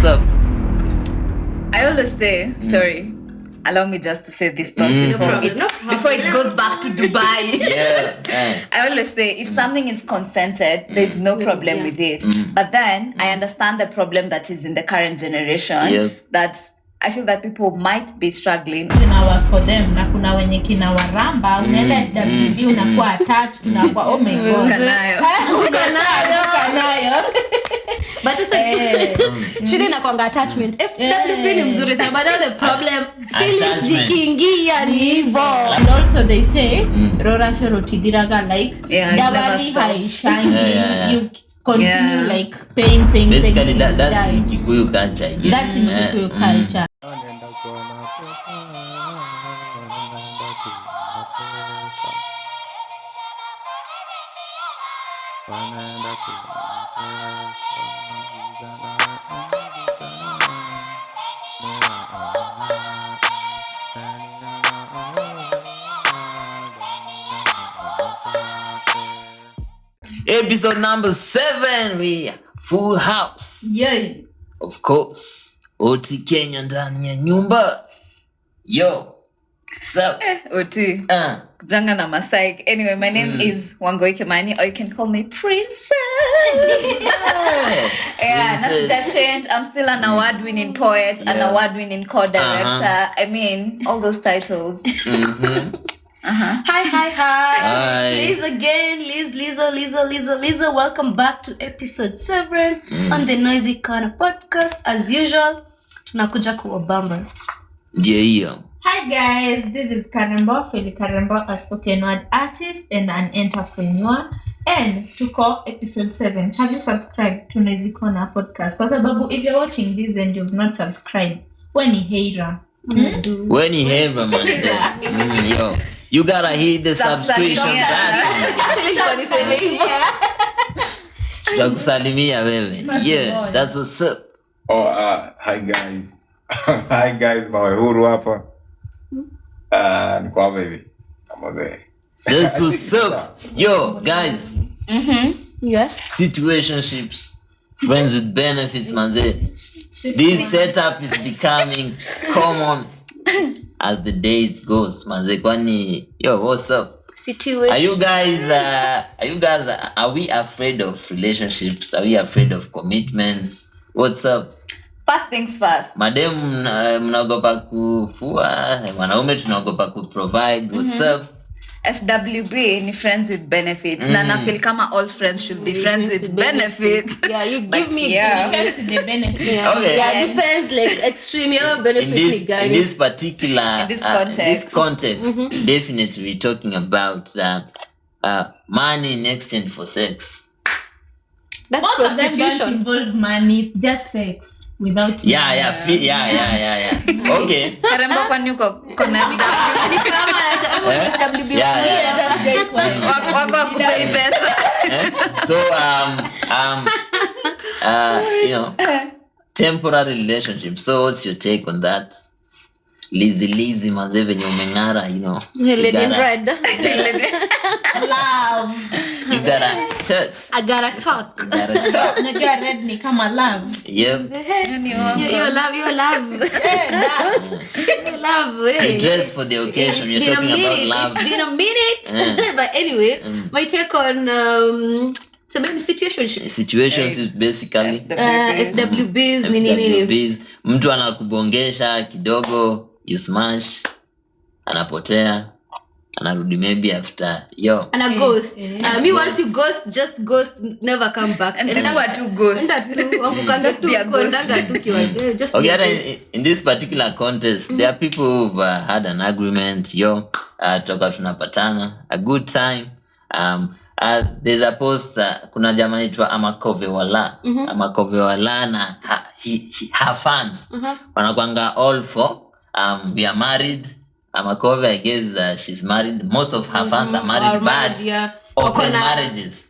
what's up? I always say, sorry, allow me just to say this thought before it goes back to Dubai. I always say, if something is consented, there's no problem with it. But then I understand the problem that is in the current generation. That I feel that people might be struggling. Zina work for them. Na kuna wenye kina waramba, unaenda FWB unakuwa attached, unakuwa oh my god. Ukanayo. But it's shida inakuanga attachment. FWB ni mzuri sana, but the problem feelings zikiingia ni hivyo. And also they say Rora Shorotidiraga like Dabali haishani. You continue like paying. Basically that's in Kikuyu culture. That's in Kikuyu culture. Episode number 7, we full house. Yay. Of course. Oti Kenya ndani ya nyumba. Yo. So. Oti. Janga na Masaik. Anyway, my name is Wangoi Kimani, or you can call me Princess. That's change. I'm still an award-winning poet, an award-winning co-director. I mean, all those titles. Hi. Liz again. Lizzo. Welcome back to episode 7 on the Noisy Corner podcast. As usual, tunakuja kuwabamba. Yeah. Hi guys, this is Karembo, Feli Karembo, a spoken word artist and an entrepreneur. And to call episode 7, have you subscribed to Noisy Corner podcast? Because Babu, if you're watching this and you've not subscribed, when you heira, when you heira, man, yo, you gotta hit the subscription button. Salimia, baby. Yeah, that's what's up. Hi guys. Hi guys, mawehuru hapa. Niko hapa hivi. Kama wewe. That's what's up. Yo, guys. Yes. Situationships. Friends with benefits, manze. This setup is becoming common as the days goes, manze. Kwani, yo, what's up? Situation. Are we afraid of relationships? Are we afraid of commitments? What's up? First things first. Madem mnaogopa kufua, wanaume tunaogopa kuprovide. What's up? FWB ni friends with benefits. Na feel kama all friends should be friends with benefits. Yeah, you give me depends to the benefit. Okay. Yeah, depends like extreme benefits. In this particular context, definitely we're talking about money in exchange for sex. That's most prostitution. Of them don't involve money, it's just sex. Without Okay. Karembo kwani uko kuna FWB. Wako kupei pesa. So temporary relationship. So what's your take on that? Lazy manze venye umengara, Red. Love. You gotta touch. I gotta talk. Unajua red ni kama love. Yep. Your love. Your love. You dress for the occasion. You're talking about love. It's been a minute. But anyway, my take on situations is basically FWBs. Mtu anakubongesha kidogo, you smash, anapotea, anarudi maybe after and a ghost. Me once you ghost, just ghost, never come back. And then what two ghosts? Just be a ghost. Just in this particular contest, there are people who've had an agreement. Toka tunapatana, a good time. There's a post, kuna jamaa anaitwa Amakove Wala na her fans. Wanakuanga all for we are married. Amakove, I guess she's married. Most of her fans are married, but open marriages.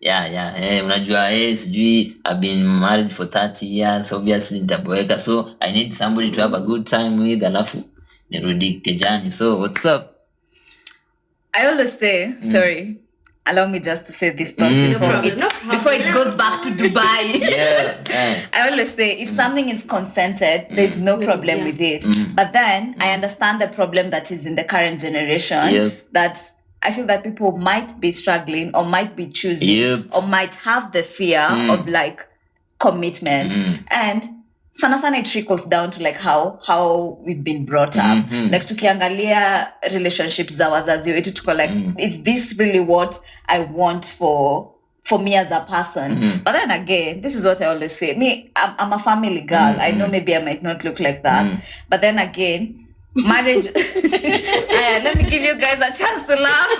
Unajua sijui I've been married for 30 years, obviously nitaboeka, so I need somebody to have a good time with, alafu nirudi kejani. So what's up? I always say, sorry, allow me just to say this thought before it goes back to Dubai. I always say if something is consented, there's no problem with it. But then I understand the problem that is in the current generation. That I feel that people might be struggling or might be choosing or might have the fear of like commitment. And sana it trickles down to like how we've been brought up. Like tukiangalia relationships za wazazi wetu tuko like is this really what I want for me as a person? But then again, this is what I always say. I'm a family girl. I know maybe I might not look like that. But then again, marriage let me give you guys a chance to laugh.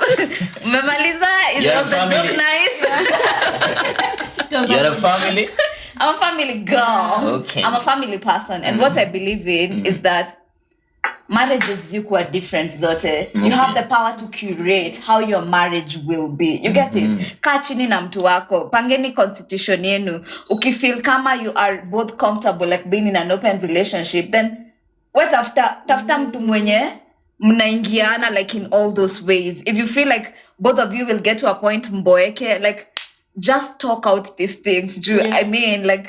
Memaliza, was the joke nice? You're a family? I'm a family girl. Okay. I'm a family person. And what I believe in is that marriages you are different zote. You have the power to curate how your marriage will be. You get it? Kaa chini na mtu wako. Pangeni constitution yenu. Ukifeel kama you are both comfortable like being in an open relationship, then tafuta mtu mwenye mnaingiana like in all those ways. If you feel like both of you will get to a point mboeke, like just talk out these things. I mean, like,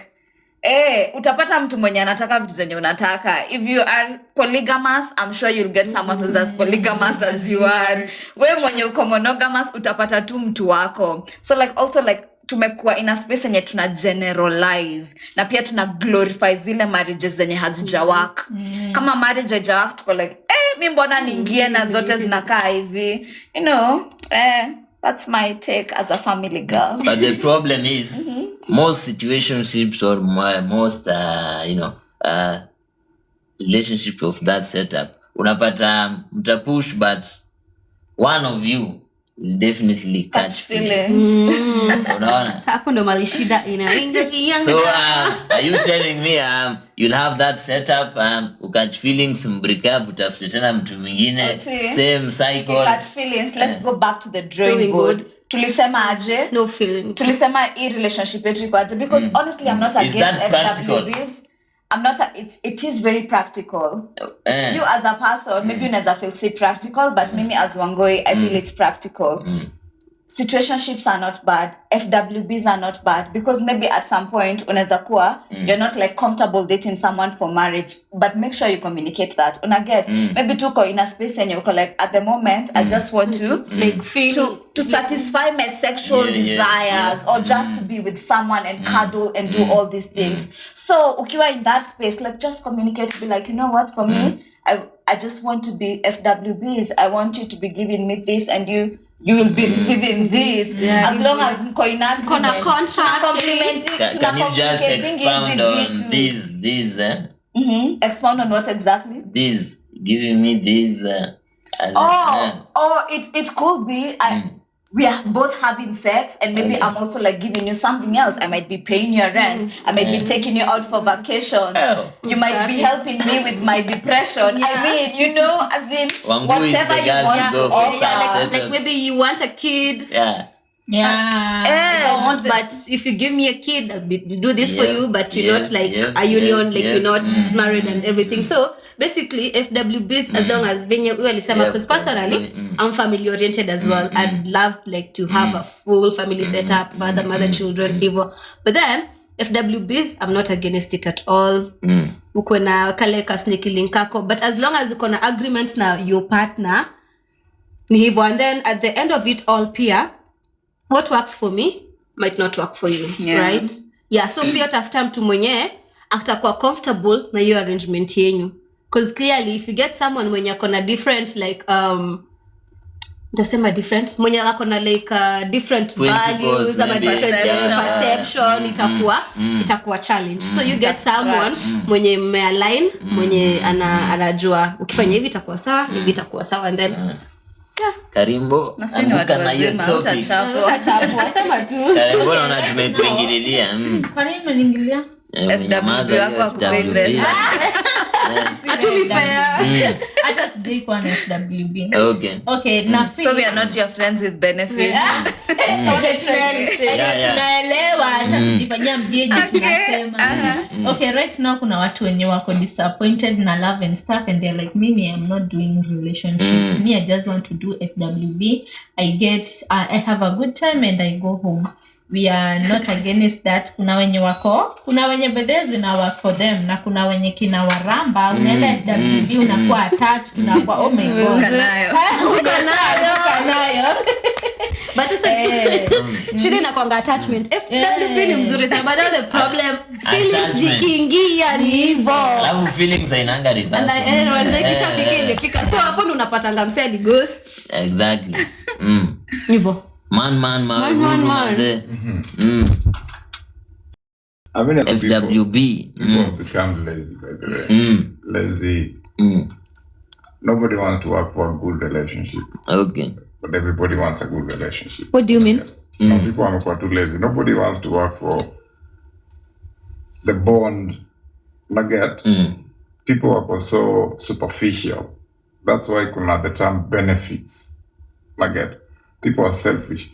utapata mtu mwenye anataka vitu zenye unataka. If you are polygamous, I'm sure you'll get someone who's as polygamous as you are. We mwenye uko monogamous, utapata tu mtu wako. So like, also like, tumekuwa in a space yenye tuna generalize na pia tuna glorify zile marriages zenye hazijawak. Kama marriage haijawak, tuko like, mi mbona niingie na zote zinakaa hivi. You know, that's my take as a family girl. But the problem is, most situationships or most, relationship of that setup, unapata mtapush, but one of you will definitely catch feelings. Unaona? Hapo ndo malishida inaingia. So, are you telling me you'll have that setup, catch feelings, break up, utafute tena mtu mwingine, same cycle. Catch feelings, let's go back to the drawing board. Tulisema aje? No feelings. Tulisema hii relationship yetu iko aje? Because honestly, I'm not against FWBs. It is very practical. You as a person, maybe unaweza feel say practical, but maybe as Wangoi, I feel it's practical. Situationships are not bad. FWBs are not bad because maybe at some point unaweza kuwa you're not like comfortable dating someone for marriage, but make sure you communicate that. Unaget maybe tuko in a space and you're like at the moment I just want to like feel to satisfy my sexual desires or just to be with someone and cuddle and do all these things. So ukiwa in that space, like just communicate, be like, you know what, for me I just want to be FWBs. I want you to be giving me this and you will be receiving this. As long as mko in agreement. Can you just expound on these? Expound on what exactly? This, giving me this. It could be we are both having sex and maybe I'm also like giving you something else. I might be paying your rent. I might be taking you out for vacations. You might be helping me with my depression. I mean, you know, as in whatever you want to offer. Like maybe you want a kid. But if you give me a kid, I'll do this for you, but you're not like a union, like you're not married and everything. So basically, FWBs, as long as because personally, I'm family oriented as well. I'd love like to have a full family setup, father, mother, children, but then FWBs, I'm not against it at all. Uko na kale ka sneaky link kako, but as long as uko na agreement na your partner, ni hivyo. And then at the end of it all, pia what works for me might not work for you, right? So pia tafuta mtu mwenye atakuwa comfortable na hiyo arrangement yenyu, because clearly if you get someone mwenye akona different like ndasema different mwenye akona like different values ama different perception, itakuwa challenge. So you get someone mwenye mmealign, mwenye anajua ukifanya hivi itakuwa sawa, hivi itakuwa sawa, and then Karimbo, ambuka na hiyo topic. Utachapwa, sema tu. Karimbo naona tumekuingililia. Kwa nini umeniingilia? FWB wako akupei pesa. To be fair. Hata sijui kwa FWB. Okay. Na so we are not your friends with benefits. Tunaelewa hata kujifanyia mbieji tunasema. Okay, right now kuna watu wenye wako disappointed na love and stuff and they're like me I'm not doing relationships. Me I just want to do FWB. I have a good time and I go home. We are not against that. Kuna wenye bedezi na work for them na kuna wenye kina waramba unaenda FWB unakuwa attached unakuwa oh my god ukanayo but it's shida inakuanga attachment. FWB ni mzuri sana but the problem feelings zikiingia ni hivyo. Alafu feelings hainanga reverse. And wanzekisha fika so hapo ndo unapatanga mseli ghost. Exactly. Hivyo. Man. I mean, FWB. People become lazy, by the way. Lazy. Nobody wants to work for a good relationship. Okay. But everybody wants a good relationship. What do you mean? No, people are too lazy. Nobody wants to work for the bond. People are so superficial. That's why the term benefits. People are selfish.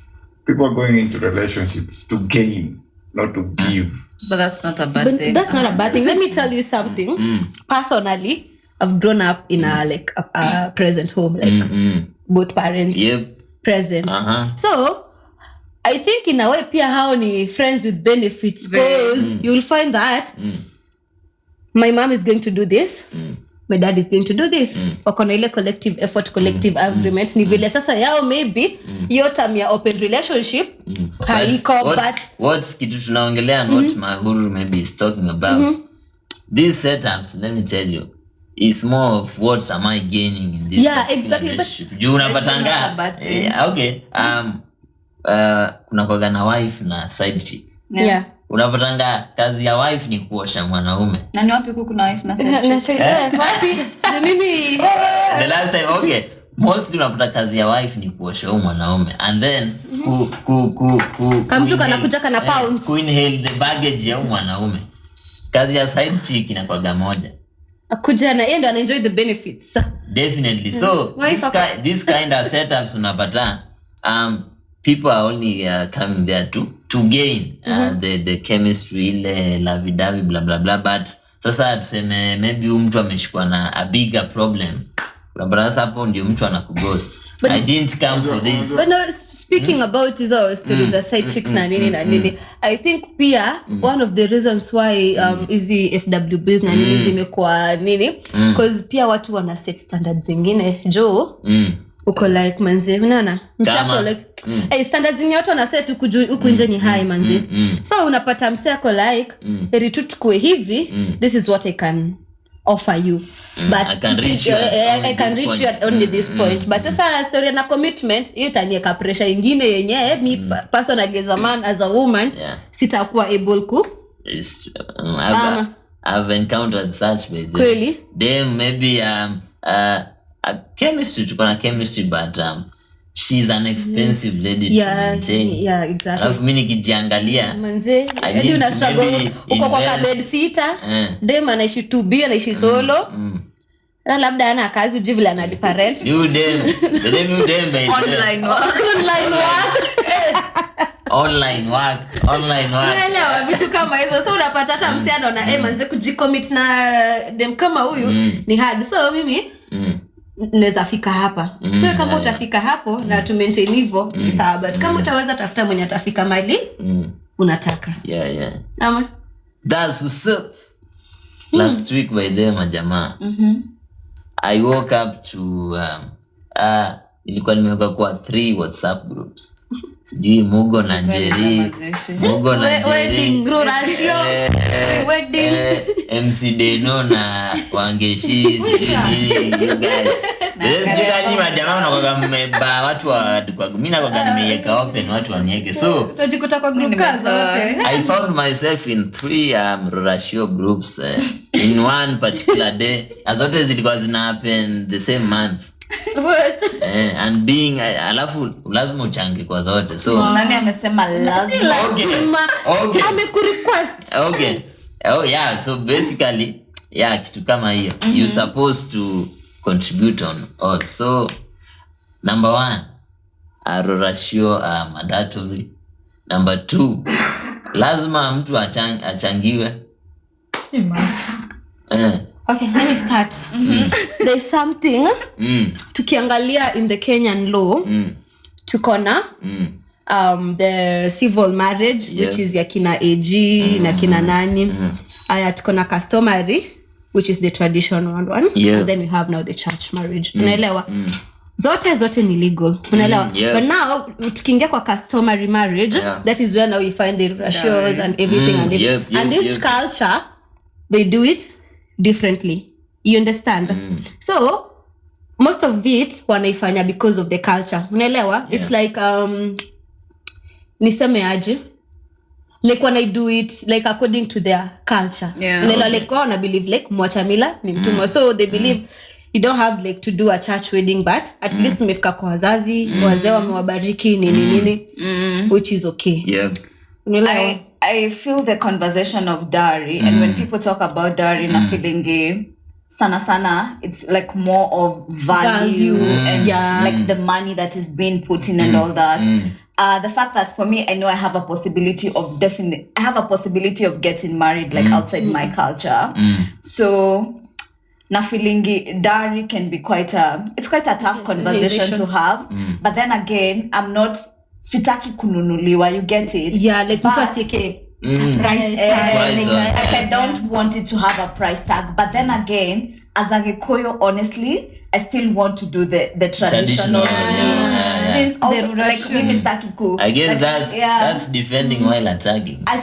People are going into relationships to gain, not to give. But that's not a bad thing. That's not a bad thing. Let me tell you something. Personally, I've grown up in a present home, both parents present. So I think in a way, pia hao ni friends with benefits because you'll find that my mom is going to do this. My dad is going to do this. Wakona ile collective effort, collective agreement. Ni vile sasa yao maybe hiyo term ya open relationship haiko but what kitu tunaongelea what Mahuru maybe is talking about. These setups, let me tell you, is more of what am I gaining in this relationship. Juu unapatanga. Okay. Kuna kwa na wife na side chick. Yeah. Unapatanga kazi ya wife ni kuosha mwanaume. Na ni wapi kuna wife na side chick? Wapi? Mimi the last time mostly unapata kazi ya wife ni kuosha mwanaume and then kamtu kanakuja kana pounds inhale the baggage ya mwanaume. Kazi ya side chick inakuwa moja. Akuja na yeye ndo enjoy the benefits. Definitely. So this kind of setups unapata people are only coming there to gain the chemistry ile lavidavi blah blah blah but sasa tuseme maybe mtu ameshikwa na a bigger problem. Unapata hapo ndio mtu anakughost. I didn't come for this. But no, speaking about hizo stories of side chicks na nini I think pia one of the reasons why hizi FWBs na nini zimekuwa nini because pia watu wana sex standards zingine jo uko like manze unaona msako like standards zingine watu wana set huku nje ni high manze so unapata msako like heri tu tukue hivi this is what I can offer you but I can reach you at only this point but sasa story na commitment hiyo itanieka pressure nyingine yenye me personally as a woman sitakuwa able ku I've encountered such by them. Really? Them maybe a chemistry tuko na chemistry but she's an expensive lady to maintain. Yeah, exactly. Alafu mimi nikijiangalia manze hadi una struggle uko kwa bed sitter dem anaishi to be anaishi solo na labda ana kazi ujivile analipa rent you dem online work elewa vitu kama hizo so unapata hata msiano na manze kujicommit na dem kama huyu ni hard so mimi naweza fika hapa so kama utafika hapo na to maintain hivyo ni sawa but kama utaweza tafuta mwenye atafika mali unataka ama that's what's up. Last week by them majamaa I woke up to ilikuwa nimeweka kwa 3 WhatsApp groups sijui Mugo na Njeri wedding ratio wedding MC Deno na Wangeshi sijui you guys Sisi majamaa unakuwa mmeba watu kwa mimi nakuwa nimeiweka open watu wanieke so tutajikuta kwa group kazi wote I found myself in 3 ratio groups in one particular day as zote zilikuwa zina happen the same month and being alafu lazima uchange kwa zote so nani amesema lazima okay amekurequest okay so basically Yeah, kitu kama hiyo. You supposed to contribute on all. So number 1, rorashio mandatory. Number 2, lazima mtu achangiwe. Okay, let me start. There's something tukiangalia in the Kenyan law tukona the civil marriage which is ya kina AG na kina nani. Aya tukona customary which is the traditional one, and then we have now the church marriage. Unaelewa? Zote ni legal. Unaelewa? But now tukiingia kwa customary marriage, that is where now we find the ratios and everything and each culture they do it differently. You understand? So most of it wanaifanya because of the culture. Unaelewa? It's like niseme aje, like when I do it like according to their culture. Unaelewa? Like wana believe like mwacha mila ni mtumwa. So they believe you don't have like to do a church wedding, but at least umefika kwa wazazi, wazee wamewabariki nini which is okay. Unaelewa? I feel the conversation of dowry, and when people talk about dowry na feeling sana it's like more of value and like the money that is being put in and all that. The fact that for me, I know I have a possibility of getting married like outside my culture. So na feeling dowry can be quite a tough conversation to have. But then again, I'm not sitaki kununuliwa, you get it? Yeah, like mtu asieke price tag. I don't want it to have a price tag. But then again, as a Gikuyu, honestly, I still want to do the traditional since also like mimi sitaki ku. I guess that's defending while attacking. I'm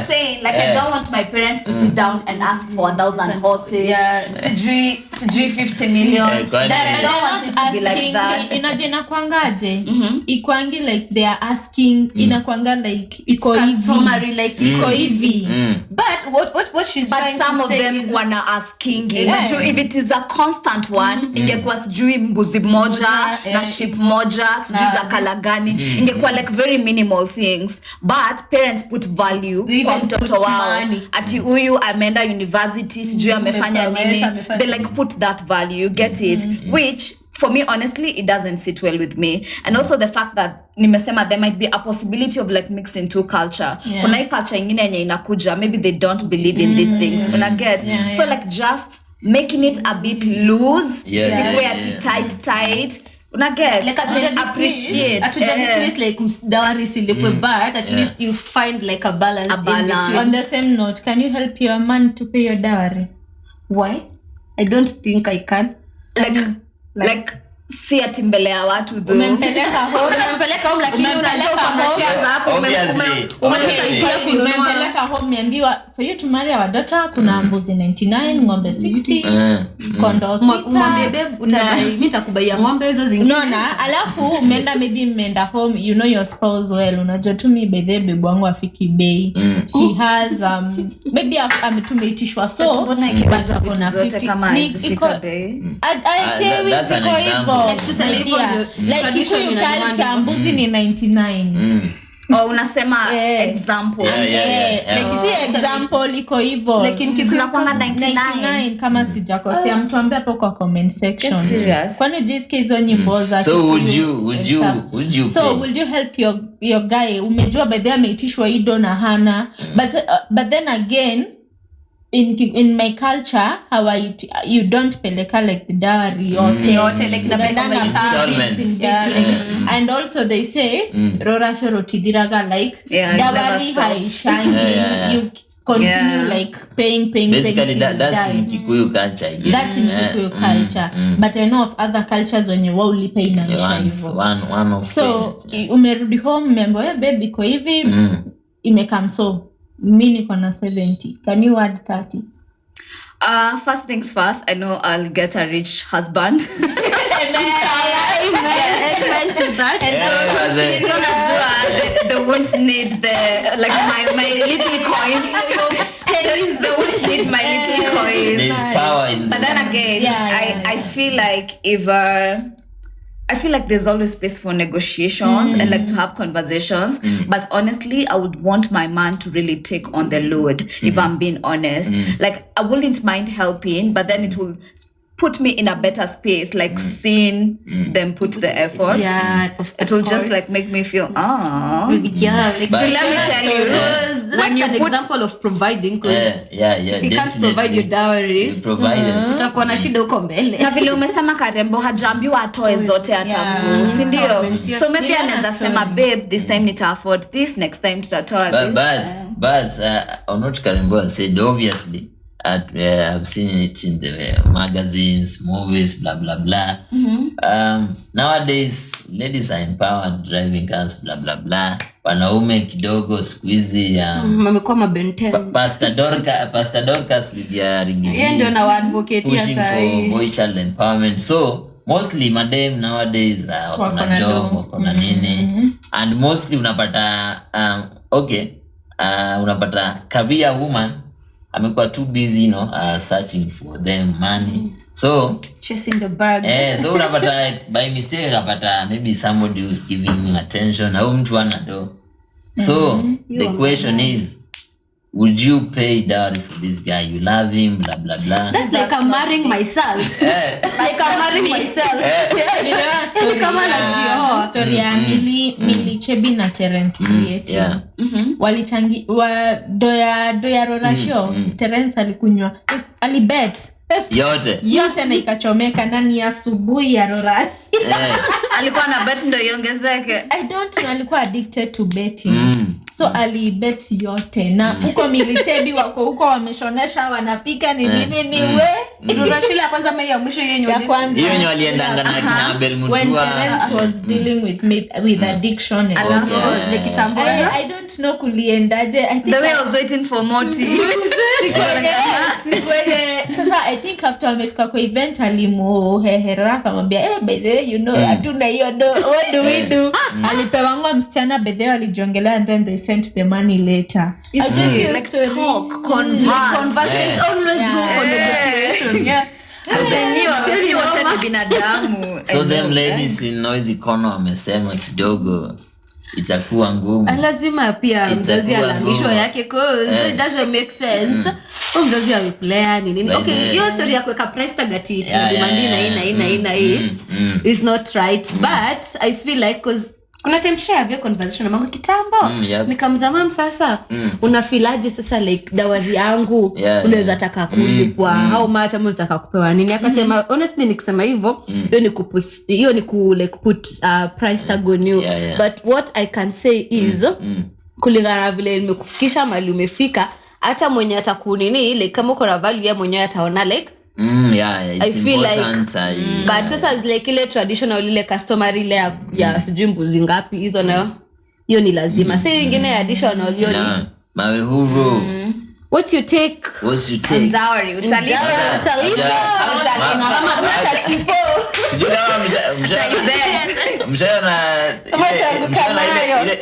saying like I don't want my parents to sit down and ask for 1,000 horses. Sijui 50 million. That I don't want it to be like that. Inakwangaje? Ikwangi like they are asking. Inakwanga like it's customary like iko hivi. But what she's trying to say is, but some of them wana asking. If it is a constant one, ingekuwa sijui mbuzi moja na sheep moja, sijui za kalagani, ingekuwa like very minimal things. But parents put value kwa mtoto wao. Ati huyu ameenda university, sijui amefanya nini. They like put that value, get it? Which for me, honestly, it doesn't sit well with me. And also the fact that nimesema there might be a possibility of like mixing two culture. Kuna hii culture ingine yenye inakuja, maybe they don't believe in these things. Una get? So like just making it a bit loose, sikwe ati tight. Una get? Like appreciate. Like dowry silipwe, but at least you find like a balance. In between. On the same note, can you help your man to pay your dowry? Why? I don't think I can. Like si ati mbele ya watu though. Umempeleka home lakini unajua kuna shares hapo umemsaidia umempeleka home miambiwa for you to marry our daughter kuna mbuzi 99, ng'ombe 60, kondoo 6. Mwambie babe mimi nitakubaia ng'ombe hizo zingine. Unaona, alafu umeenda home, you know your spouse well, unajua tu mimi by the babe wangu afiki bei. He has maybe ametumeitishwa so but kuna zote kama hazifika bei. That's an example. Like Kikuyu culture mbuzi ni 99. Unasema example. Like si example iko hivyo. Lakini zinakuanga 99 kama sijakosea. Mtu ambie hapo kwa comment section. Kwani jisikia hizo nyimbo za so would you so will you help your guy? Umejua by the way ameitishwa ido na hana. But then again in my culture you don't peleka like the dowry or like na installments. And also they say rora shorotidiraga like dowry haishani. You continue like paying basically that's in Kikuyu culture again. That's in Kikuyu culture. But I know of other cultures when you waulipa inaisha hivyo. One of so umerudi home member baby kwa hivi imekam so mimi niko na 70. Can you add 30? First things first, I know I'll get a rich husband. Amen to that. So they won't need my little coins. They won't need my little coins. There's power in but then again, I feel like if I feel like there's always space for negotiations and like to have conversations. But honestly, I would want my man to really take on the load, if I'm being honest. Like, I wouldn't mind helping, but then it will put me in a better space, like seeing them put the effort. Yeah, it will just like make me feel, yeah, like, so let me tell you, that's an example of providing, because if you can't provide your dowry, utakuwa na shida huko mbele. Na vile umesema Karembo hajaambiwa atoe zote atabu, si ndio? So maybe anaweza sema, babe, this time nita afford this, next time tutatoa this. But I'm not Karembo said, obviously I've seen it in the magazines, movies, blah blah blah. Nowadays ladies are empowered, driving cars, blah blah blah. Wanaume kidogo siku hizi wamekuwa mabenten. Pastor Dorcas with their ringiji. Yeye ndio na advocate pushing for boy child empowerment. So mostly madam nowadays wakona job, wakona nini, and mostly unapata unapata career woman amekuwa too busy, searching for them money, so chasing the bag. So unapata by mistake akapata maybe somebody who's giving him attention au mtu ana do. So the question is, would you pay dowry for this guy? You love him, blah blah blah. That's like I'm marrying myself. Like I'm marrying myself. Kama na story ya Millie Chebi na Terence Creative. Walichangi doya rorasho. Terence alikunywa, alibet yote na ikachomeka ndani ya asubuhi ya rorasho. Alikuwa na bet ndo iongezeke. I don't know, alikuwa addicted to betting. So alibet yote na huko Milichebi wako huko wameshonesha wanapika ni nini we. Rorashile ya kwanza ya mwisho yenye waliendanga na kina Abel Mutua. When Terence was dealing with addiction and I don't know kuliendaje. I think the way I was waiting for Moti. Sasa I think after amefika kwa event alimuhehera akamwambia by the way hatuna hiyo what do we do. Alipewa msichana by the way alijongelea and then they sent the money later. I just like talk, converse. There's always room for negotiation. So them ladies in noisy corner wamesema kidogo itakuwa ngumu. Lazima pia mzazi alamisho yake cause it doesn't make sense. Mzazi ameplaya nini. Okay, hiyo story ya kuweka price tag ati ina is not right, but I feel like cause kuna time share conversation na mangu kitambo nikamzama sasa unafilaje sasa like dawari yangu unaweza taka kulipwa how much ama unataka kupewa nini akasema honestly nikisema hivyo hiyo ni ku like put price tag on you but what I can say is kulingana vile nimekufikisha mali umefika hata mwenye atakunini ile kama uko na value ya mwenyewe ataona like it's I feel important, like but sasa is like ile traditional ile customary ile ya sijui mbuzi ngapi hizo nayo hiyo ni lazima sasa nyingine additional hiyo ni mawe huru. What's your take? Dowry utalipa kama utachipo sijui kama mshana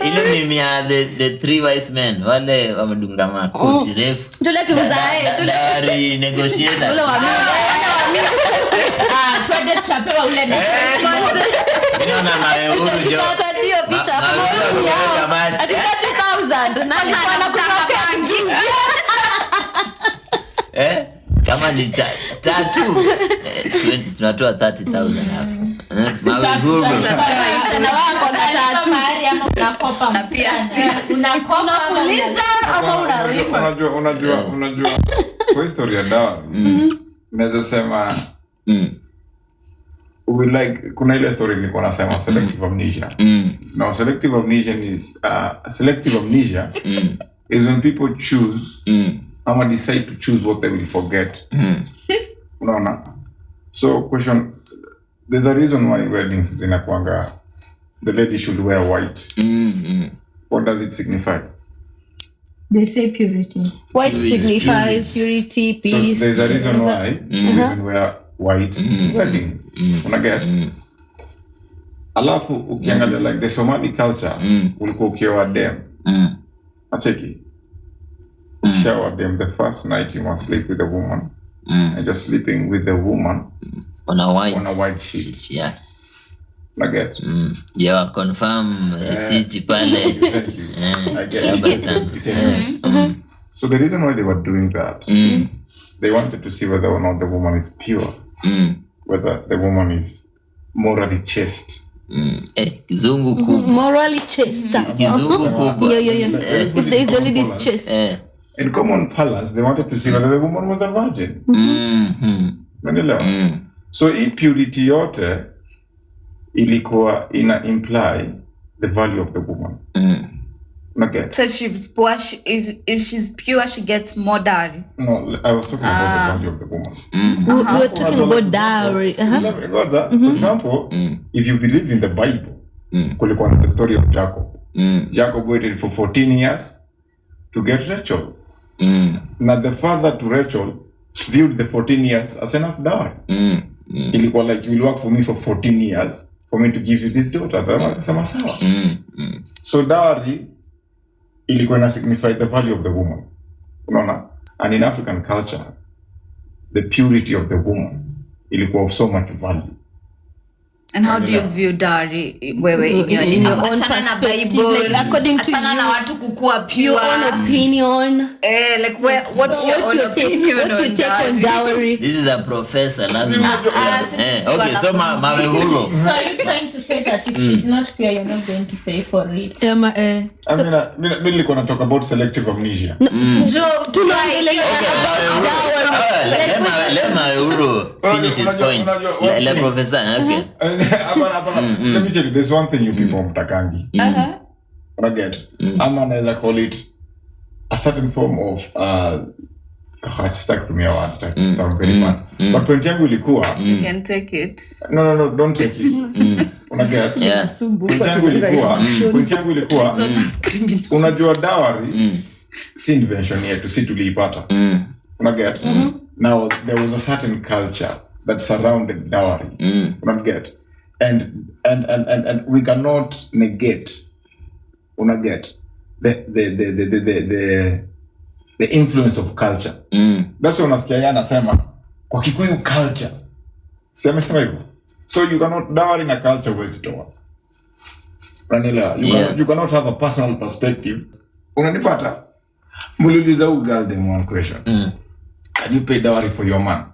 ile mimi ya the three wise men wale wamedunga makoti refu tule tuzae tule negotiator ule wa twende tuchapewa ule ninaona mawe huru jo tutatio picha hapo ati 30,000 na alikuwa anakutoka kama ni tatu tunatoa 30,000 hapo. Mawe huru sana wako na tatu mahali ama unakopa na pia unakopa polisi ama unalipa. Unajua kwa historia ya dawa naweza sema we like kuna ile story nilikuwa nasema selective amnesia. Now selective amnesia is when people choose ama decide to choose what they will forget. Unaona? So question, there's a reason why weddings zinakuanga the lady should wear white. What does it signify? They say purity. White signifies purity, peace. So there's a reason why women wear white weddings. Unaget? Alafu ukiangalia like the Somali culture, ulikuwa ukioa dem. Acheki. Shower them the first night you must sleep with a woman. And just sleeping with the woman on a white sheet. Naget. Yeah, confirm receipt pale. Thank you. I get. So the reason why they were doing that, they wanted to see whether or not the woman is pure, whether the woman is morally chaste. Kizungu kubwa. Morally chaste. Kizungu kubwa. If the lady is chaste. In common parlance, they wanted to see whether the woman was a virgin. So hii purity yote ilikuwa ina imply the value of the woman. Okay. So she's poor, if she's pure, she gets more dowry. No, I was talking about the value of the woman. We were talking about dowry. For example, if you believe in the Bible, kulikuwa na the story of Jacob. Jacob waited for 14 years to get Rachel. Now the father to Rachel viewed the 14 years as enough dowry. Ilikuwa like, you will work for me for 14 years for me to give you this daughter. Akasema sawa. So dowry ilikuwa ina signify the value of the woman. Unaona? And in African culture, the purity of the woman ilikuwa of so much value. And how do you view dowry in your own perspective, like according to you, na watu kukua pure, your own opinion? Like what's your opinion? What's your take on dowry? This is a professor, lazima. Okay, so Mavehuru. So are you trying to say that if she's not pure, you're not going to pay for it? I mean, nilikuwa na talk about selective amnesia. Tunaongelea about dowry. Let Mavehuru finish his point. Let professor, okay. Let me tell you, there's one thing you people mtakangi. Get. Ama naweza call it a certain form of sound very bad. But point yangu ilikuwa, you can take it. No, don't take it. Unaget. Point yangu ilikuwa, unajua dowry si invention yetu, si tuliipata. Unaget. Now there was a certain culture that surrounded dowry. Unaget. And we cannot negate the influence of culture. That's why unasikia yeye anasema kwa Kikuyu culture. Sema hivyo. So you cannot dowry na culture huwezi toa. You cannot have a personal perspective. Unanipata? Muliuliza huyu girl them one question. Can you pay dowry for your man?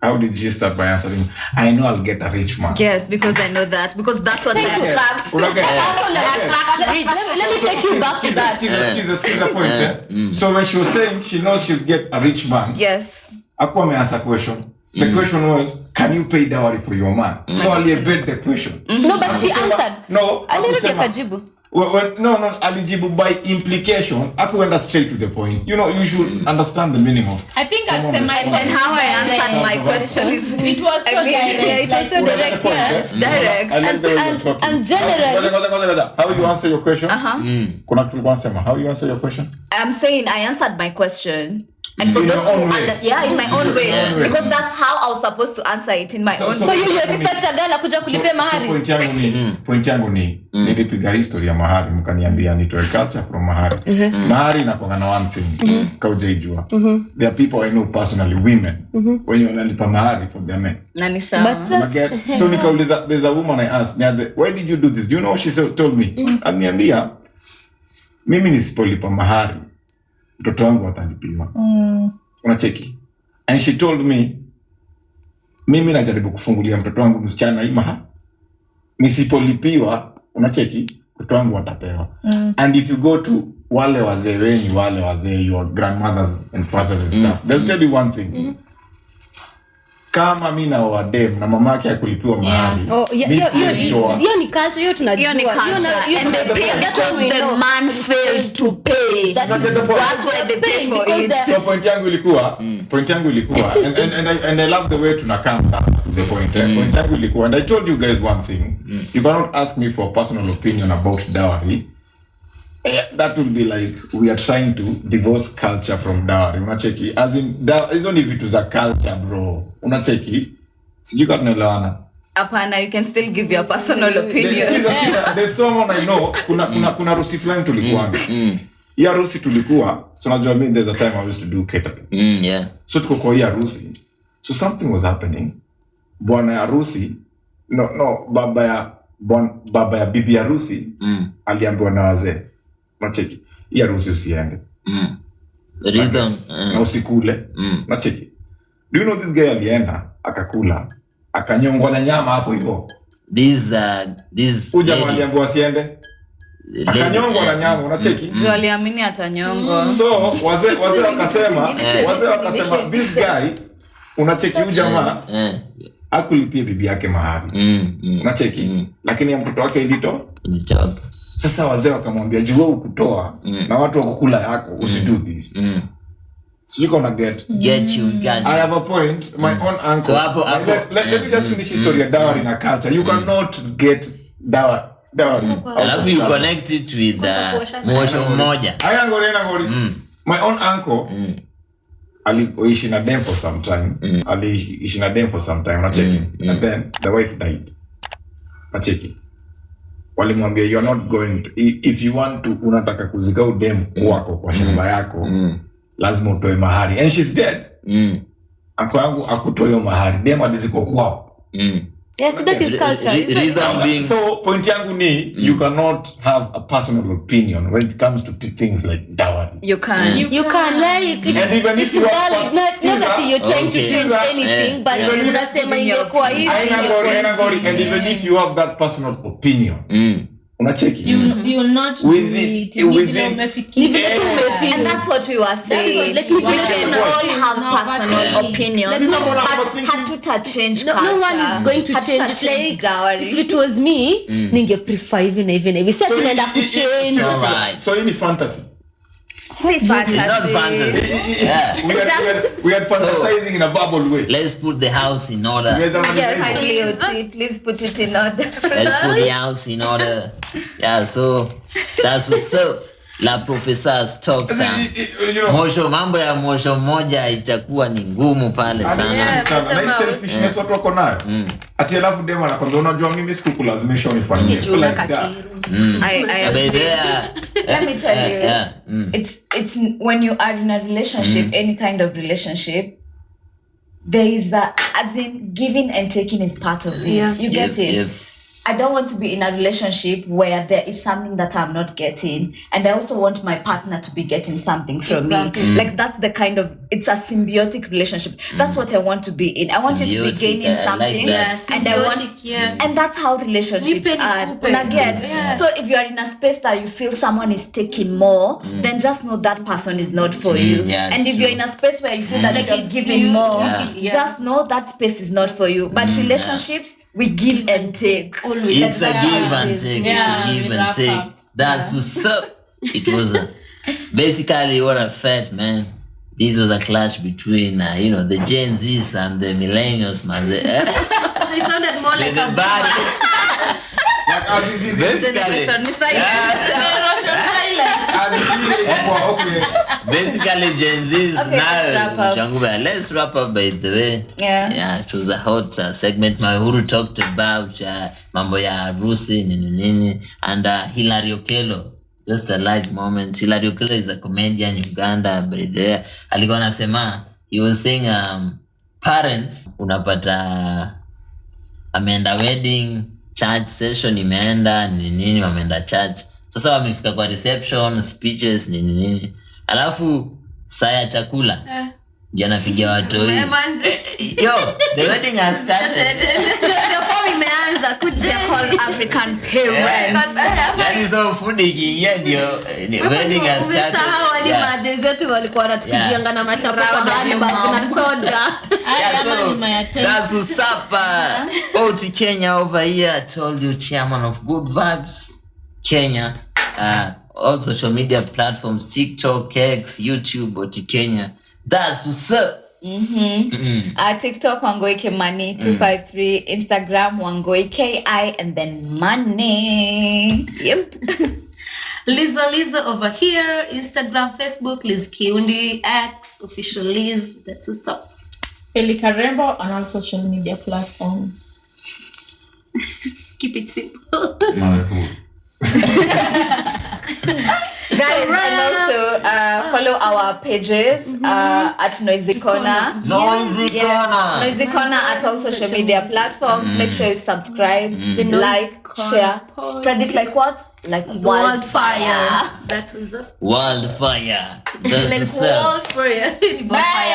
How did she start by answering? I know I'll get a rich man. Yes, because I know that. Because that's what I attract. I attract rich. Let me take you back to that. Excuse the point. So when she was saying she knows she'll get a rich man. Yes. Akuwa me answer question. The question was, can you pay dowry for your man? So I'll evade the question. No, but she answered. No. Alirudi akajibu. No, alijibu by implication. Akuenda straight to the point. You know, you should understand the meaning of. I think I'd say and how I answered my question is it was so direct. It was so direct. Yes, direct. And generally, how you answer your question? Kuna tulikuwa nasema how you answer your question? I'm saying I answered my question. And for those who in my own way. Because that's how I was supposed to answer it in my own way. So you expect a girl kuja kulipia mahari? Point yangu ni nilipiga history ya mahari mkaniambia nitoe culture from mahari. Mahari inakuwa na one thing. Kaujaijua. There are people I know personally, women, when you wanalipa mahari for their men. Nani sawa. So nikauliza, there's a woman I asked, nianze, why did you do this? Do you know what she told me? Aliniambia mimi nisipolipa mahari mtoto wangu atalipiwa. Unacheki. And she told me mimi najaribu kufungulia mtoto wangu msichana hii mahari. Nisipolipiwa, unacheki, mtoto wangu atapewa. And if you go to wale wazee, your grandmothers and fathers and stuff, they'll tell you one thing. Kama mimi na wadem na mama yake akulipiwa mahali. Hiyo ni culture, hiyo tunajua. And they pay because the man failed to pay. That's why they pay for it. So point yangu ilikuwa and I love the way tunakam sasa to the point. Point yangu ilikuwa, and I told you guys one thing. You cannot ask me for a personal opinion about dowry. That will be like we are trying to divorce culture from dowry. Unacheki, as in hizo ni vitu za culture bro. Unacheki, sijui kama tunaelewana. Apana, you can still give your personal opinion. There's someone I know, kuna harusi fulani tulikuwa. Ya harusi tulikuwa, so najua mimi there's a time I used to do catering. So tuko kwa ya harusi. So something was happening. Bwana harusi No, baba ya bibi harusi aliambiwa na wazee, unacheki, hii harusi usiende. The reason na usikule. Unacheki. Do you know this guy alienda akakula, akanyongwa na nyama hapo hivyo. This Ujamaa aliambiwa asiende. Akanyongwa na nyama, unacheki? Ndio aliamini atanyongwa. So wazee wakasema this guy, unacheki, ujamaa akulipia bibi yake mahari. Unacheki? Lakini ya mtoto wake ilitoka. Sasa wazee wakamwambia jua ukutoa na watu wakukula yako, usido this. So you gonna get you. I have a point. My own uncle. So let me just finish story of dowry in a culture. You cannot get dowry. Alafu you connect it with mwosho mmoja. Aya ngori. My own uncle aliishi na dem for some time. Unacheki? And then the wife died. Unacheki? Walimwambia you are not going to, if you want to, unataka kuzika udem kwako kwa shamba yako, lazima utoe mahari, and she's dead. Uncle yangu akutoe mahari, dem aliziko kwao. Yes, that is culture. Reason being, so point yangu ni you cannot have a personal opinion when it comes to things like dowry. You can like it, and even if you are not that you're trying to change anything, but unasema ingekuwa hivi. And even if you have that personal opinion, unacheki, you not within and that's what we were saying. Like, we can all have personal opinions, but hatuta change culture. No one is going to change it. Like dowry. If it was me, ninge prefer even we said tunaenda ku change. So in fantasy. It's not fantasy. Yeah. We are fantasizing in a bubble way. Let's put the house in order. Yes, please put it in order. Let's put the house in order. Yeah, so that's what's up. La professors talk sana. Mambo ya mwosho mmoja itakuwa ni ngumu pale sana. Na selfishness watu wako nayo. Ati alafu dema anakwambia unajua mimi sikukulazimisha unifanyie. Let me tell you, it's when you are in a relationship, any kind of relationship, there is as in giving and taking is part of it. You get it? Yep. I don't want to be in a relationship where there is something that I'm not getting, and I also want my partner to be getting something from me. Like that's the kind of, it's a symbiotic relationship. That's what I want to be in. I want you to be gaining something, and I want, and that's how relationships are. So if you are in a space that you feel someone is taking more, then just know that person is not for you. And if you're in a space where you feel that you're giving more, just know that space is not for you. But relationships, we give and take. It's a give and take. It's a give and take. That's what's up. It was basically what I felt, man. This was a clash between, the Gen Zs and the millennials, man. It sounded more like a body. Basically, Gen Z's now. Let's wrap up, by the way. Yeah, it was a hot segment. Mahuru talked about mambo ya harusi nini and Hilary Okello. Just a live moment. Hilary Okello is a comedian in Uganda, but there alikuwa anasema, he was saying parents unapata ameenda wedding, church session imeenda nini wameenda church. Sasa wamefika kwa reception, speeches nini. Alafu saa ya chakula. Ndio anapigia watu hivi. Yo, the wedding has started. The form imeanza kuja. They're called African parents. Yaani so food ikiingia ndio wedding has started. Umesahau wali madhe zetu walikuwa wanatupijianga na machapo kwa handbag na soda. That's what's up. OT Kenya over here. I told you, chairman of Good Vibes Kenya. All social media platforms, TikTok, X, YouTube, OT Kenya. That's what's up. TikTok Wangoike Money 253, Instagram Wangoike KI and then money. Yep. Lizzo over here, Instagram, Facebook, Liz Kiundi, X, official Liz. That's what's up. Feli Karembo on all social media platforms. Keep it simple. Guys, and also follow our pages at Noisy Corner. Noisy Corner. Noisy Corner at all social media platforms. Make sure you subscribe, like, share, spread it like what? Like wildfire. That was Wildfire. That's like what's up. wildfire. Bye.